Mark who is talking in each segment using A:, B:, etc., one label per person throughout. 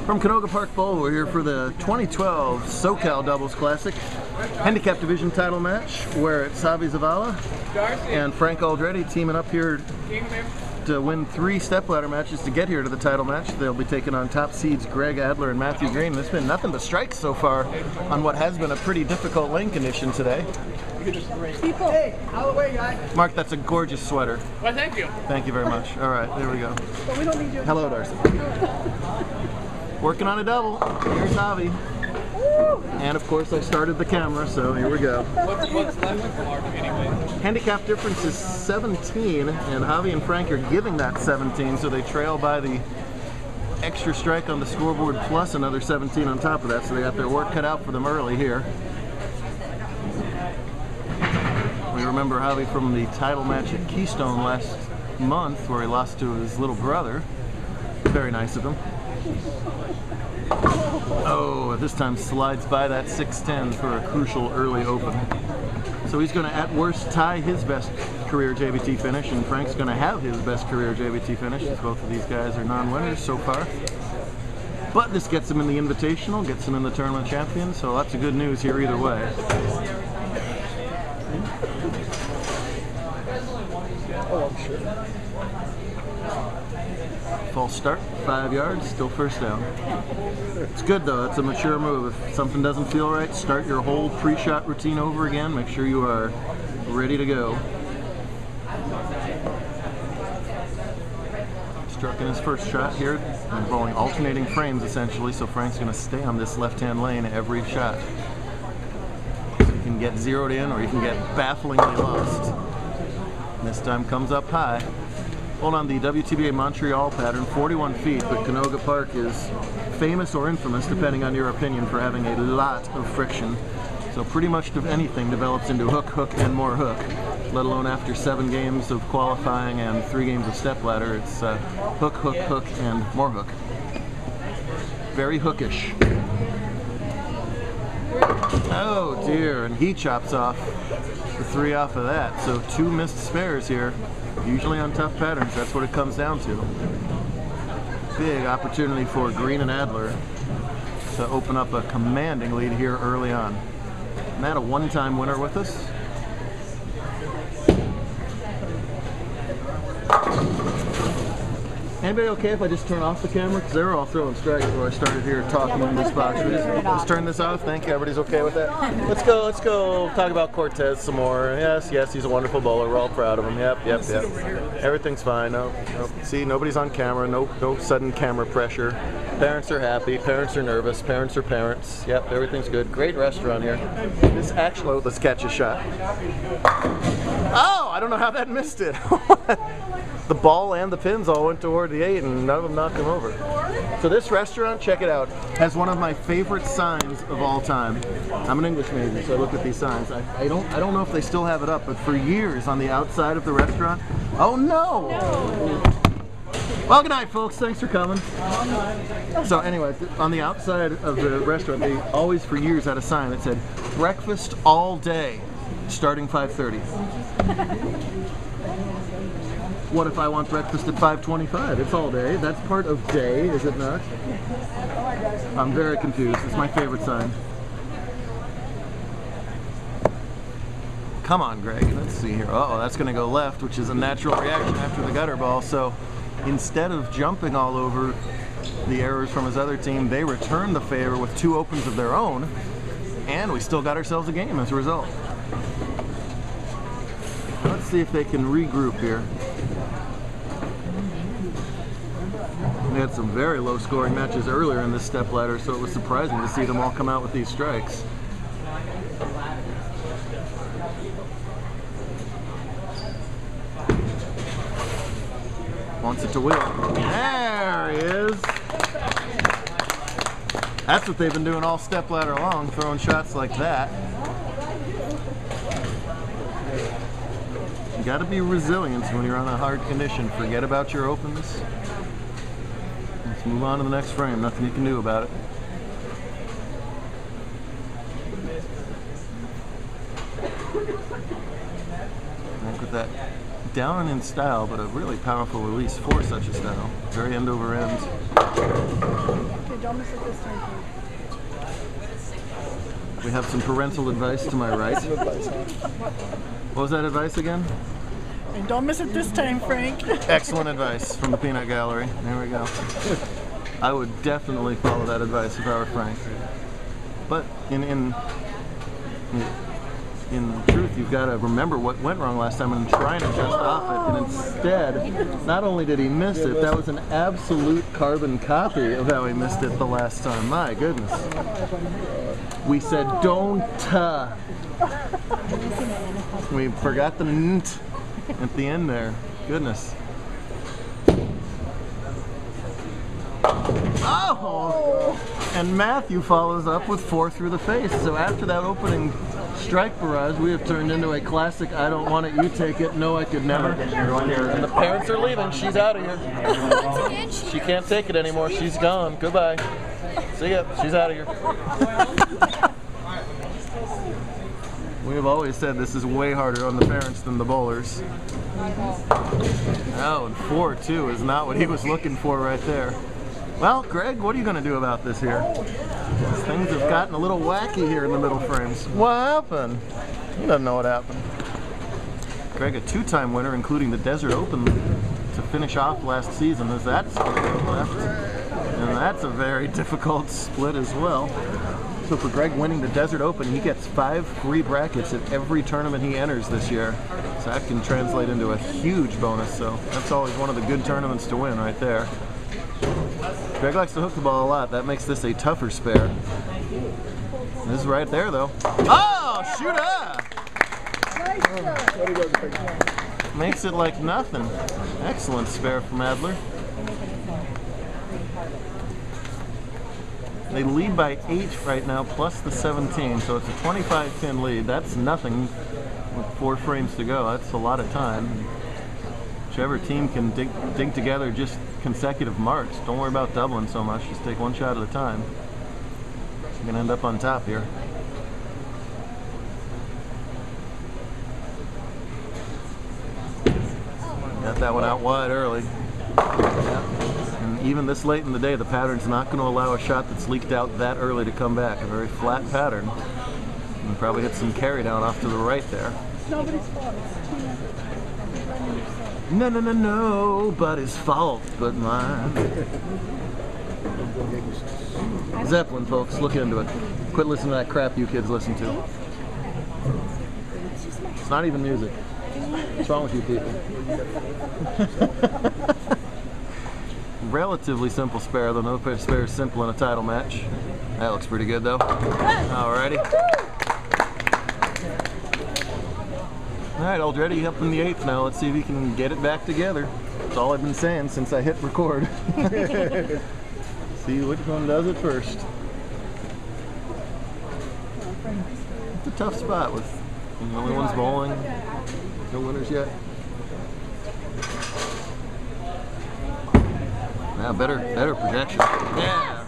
A: From Canoga Park Bowl, we're here for the 2012 So Cal Doubles Classic handicap division title match, where it's Zavala and Frank Aldrete teaming up here to win 3 stepladder matches to get here to the title match. They'll be taking on top seeds Greg Adler and Matthew Green. There's been nothing but strikes so far on what has been a pretty difficult lane condition today.
B: People. Hey, out of the way, guy.
A: Mark, that's a gorgeous sweater.
C: Well, thank you.
A: Thank you very much. All right, there we go.
B: But we don't need you.
A: Hello, Darcy. Working on a double. Here's Javi.
B: Woo!
A: And of course I started the camera, so here we go.
C: What's left of the mark anyway?
A: Handicap difference is 17, and Javi and Frank are giving that 17, so they trail by the extra strike on the scoreboard plus another 17 on top of that, so they got their work cut out for them early here. We remember Javi from the title match at Keystone last month, where he lost to his little brother. Very nice of him. Oh, this time slides by that 6-10 for a crucial early open. So he's going to, at worst, tie his best career JBT finish, and Frank's going to have his best career JBT finish, as both of these guys are non-winners so far. But this gets him in the Invitational, gets him in the Tournament Champion, so lots of good news here either way.
B: Oh, I'm sure.
A: False start, 5 yards, still first down. It's good though, it's a mature move. If something doesn't feel right, start your whole pre-shot routine over again. Make sure you are ready to go. Struck in his first shot here, involving alternating frames essentially, so Frank's going to stay on this left-hand lane every shot. So you can get zeroed in or you can get bafflingly lost. And this time comes up high. Hold on the WTBA Montreal pattern, 41 feet, but Canoga Park is famous or infamous, depending on your opinion, for having a lot of friction. So pretty much of anything develops into hook, hook, and more hook, let alone after 7 games of qualifying and 3 games of stepladder. It's hook, hook, hook, and more hook. Very hookish. Oh dear, and he chops off the 3 off of that. So 2 missed spares here. Usually on tough patterns, that's what it comes down to. Big opportunity for Green and Adler to open up a commanding lead here early on. Matt, a one-time winner with us. Anybody okay if I just turn off the camera? Because they were all throwing strikes before I started here talking in this box. Just turn this off. Thank you. Everybody's okay with that? Let's go talk about Cortez some more. Yes, he's a wonderful bowler. We're all proud of him. Yep. Everything's fine. No. See, nobody's on camera. No sudden camera pressure. Parents are happy. Parents are nervous. Parents are parents. Yep, everything's good. Great restaurant here. This actually, let's catch a shot. Oh, I don't know how that missed it. The ball and the pins all went toward the 8 and none of them knocked him over. So this restaurant, check it out, has one of my favorite signs of all time. I'm an English major, so I look at these signs. I don't know if they still have it up, but for years on the outside of the restaurant, oh no! Well, good night, folks. Thanks for coming. So anyway, on the outside of the restaurant, they always for years had a sign that said, breakfast all day, starting 5:30. What if I want breakfast at 5:25? It's all day. That's part of day, is it not? I'm very confused. It's my favorite sign. Come on, Greg. Let's see here. Uh-oh, that's going to go left, which is a natural reaction after the gutter ball. So instead of jumping all over the errors from his other team, they returned the favor with 2 opens of their own, and we still got ourselves a game as a result. Let's see if they can regroup here. We had some very low scoring matches earlier in this stepladder, so it was surprising to see them all come out with these strikes. Wants it to wheel. There he is. That's what they've been doing all stepladder long, throwing shots like that. You got to be resilient when you're on a hard condition. Forget about your opens. Let's move on to the next frame. Nothing you can do about it. Look at that. Down and in style, but a really powerful release for such a style. Very end over end.
B: Okay, don't Don't miss it this time, Frank.
A: We have some parental advice to my right. What was that advice again?
B: And don't miss it this time, Frank.
A: Excellent advice from the Peanut Gallery. There we go. I would definitely follow that advice if I were Frank. But in truth, you've got to remember what went wrong last time and try and adjust off it. And instead, not only did he miss it, that was an absolute carbon copy of how he missed it the last time. My goodness. We said don't. We forgot the nt at the end there. Goodness. Oh! And Matthew follows up with 4 through the face. So after that opening strike barrage, we have turned into a classic I don't want it, you take it, no I could never. And the parents are leaving. She's out of here. She can't take it anymore. She's gone. Goodbye. See ya. She's out of here. We have always said this is way harder on the parents than the bowlers. Oh, and 4-2 is not what he was looking for right there. Well, Greg, what are you going to do about this here? Things have gotten a little wacky here in the middle frames. What happened? He doesn't know what happened. Greg, a 2-time winner, including the Desert Open to finish off last season. Is that split left? And that's a very difficult split as well. So for Greg winning the Desert Open, he gets 5 free brackets at every tournament he enters this year. So that can translate into a huge bonus. So that's always one of the good tournaments to win right there. Greg likes to hook the ball a lot. That makes this a tougher spare. This is right there, though. Oh, shoot up! Makes it like nothing. Excellent spare from Adler. They lead by 8 right now, plus the 17, so it's a 25-pin lead. That's nothing with 4 frames to go. That's a lot of time. Whichever team can dig together just consecutive marks. Don't worry about doubling so much. Just take one shot at a time. You're going to end up on top here. Got that one out wide early. And even this late in the day, the pattern's not going to allow a shot that's leaked out that early to come back. A very flat pattern. And probably hit some carry down off to the right there.
B: It's nobody's fault.
A: No, nobody's fault but mine. Zeppelin, folks, look into it. Quit listening to that crap you kids listen to. It's not even music. What's wrong with you people? Relatively simple spare, though no spare is simple in a title match. That looks pretty good, though. Alrighty. Alright, Aldrete up in the 8th now. Let's see if he can get it back together. That's all I've been saying since I hit record. See which one does it first. It's a tough spot with the only one's bowling. No winners yet. Now better projection. Yeah,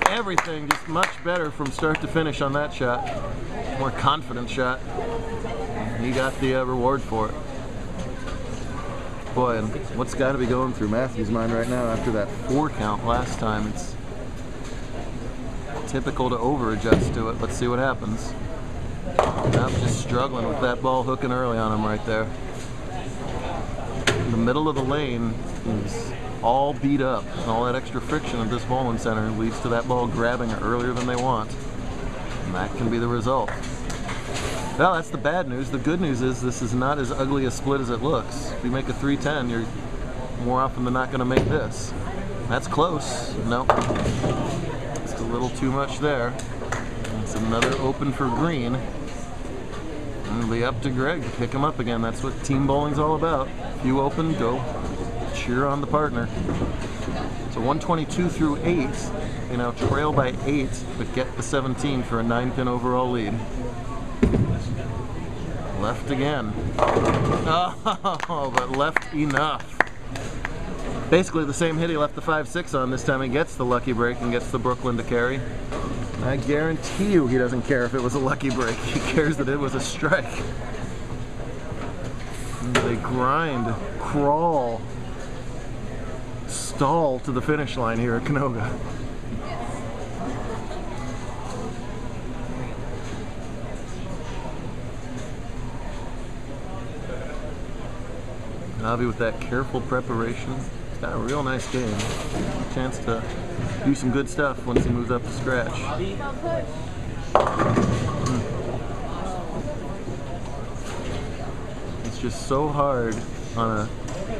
A: everything just much better from start to finish on that shot. More confident shot. He got the reward for it. Boy, and what's got to be going through Matthew's mind right now after that 4 count last time? It's typical to over-adjust to it. Let's see what happens. I'm just struggling with that ball hooking early on him right there. The middle of the lane is all beat up, and all that extra friction at this bowling center leads to that ball grabbing earlier than they want. And that can be the result. Well, that's the bad news. The good news is this is not as ugly a split as it looks. If you make a 310, you're more often than not going to make this. That's close. No. Just a little too much there. It's another open for green. And it'll be up to Greg to pick him up again. That's what team bowling's all about. If you open, go cheer on the partner. So 122 through 8. They now trail by 8, but get the 17 for a 9-pin overall lead. Left again. Oh, but left enough. Basically the same hit he left the 5-6 on. This time he gets the lucky break and gets the Brooklyn to carry. I guarantee you he doesn't care if it was a lucky break. He cares that it was a strike. And they grind, crawl, stall to the finish line here at Canoga. Avi with that careful preparation. He's got a real nice game. Chance to do some good stuff once he moves up to scratch. It's just so hard on a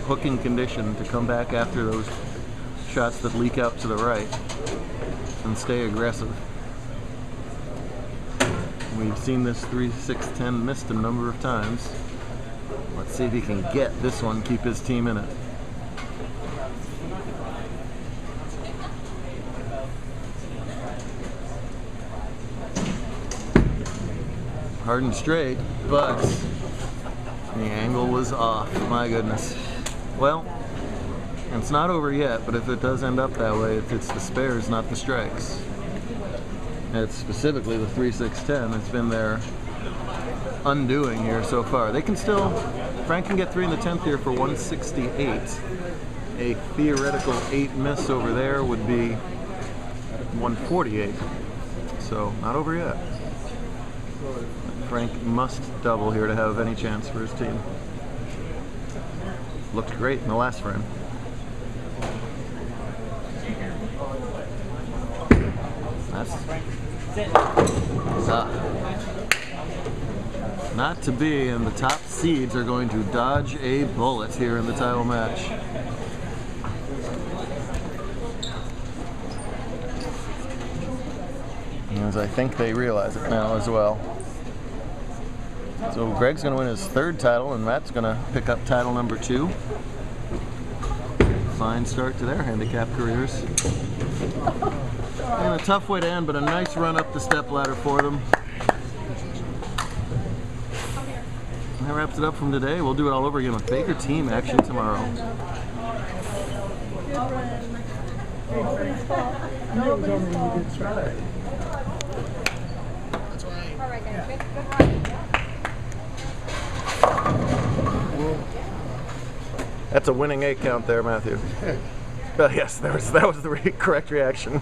A: hooking condition to come back after those shots that leak out to the right and stay aggressive. We've seen this 3-6-10 missed a number of times. Let's see if he can get this one, keep his team in it. Hard and straight, but the angle was off. My goodness. Well, it's not over yet, but if it does end up that way, it's the spares, not the strikes. It's specifically the 3-6-10. It's been their undoing here so far. They can still, Frank can get 3 in the 10th here for 168. A theoretical 8 miss over there would be 148. So not over yet. Frank must double here to have any chance for his team. Looked great in the last frame. That's not to be, and the top seeds are going to dodge a bullet here in the title match. As I think they realize it now as well. So Greg's going to win his 3rd title, and Matt's going to pick up title number 2. Fine start to their handicap careers. And a tough way to end, but a nice run up the step ladder for them. That wraps it up from today. We'll do it all over again with Baker team action tomorrow.
B: Nobody's fault. Nobody's fault.
D: All right, guys. Good run.
A: That's a winning 8 count there, Matthew. Yes, that was the correct reaction.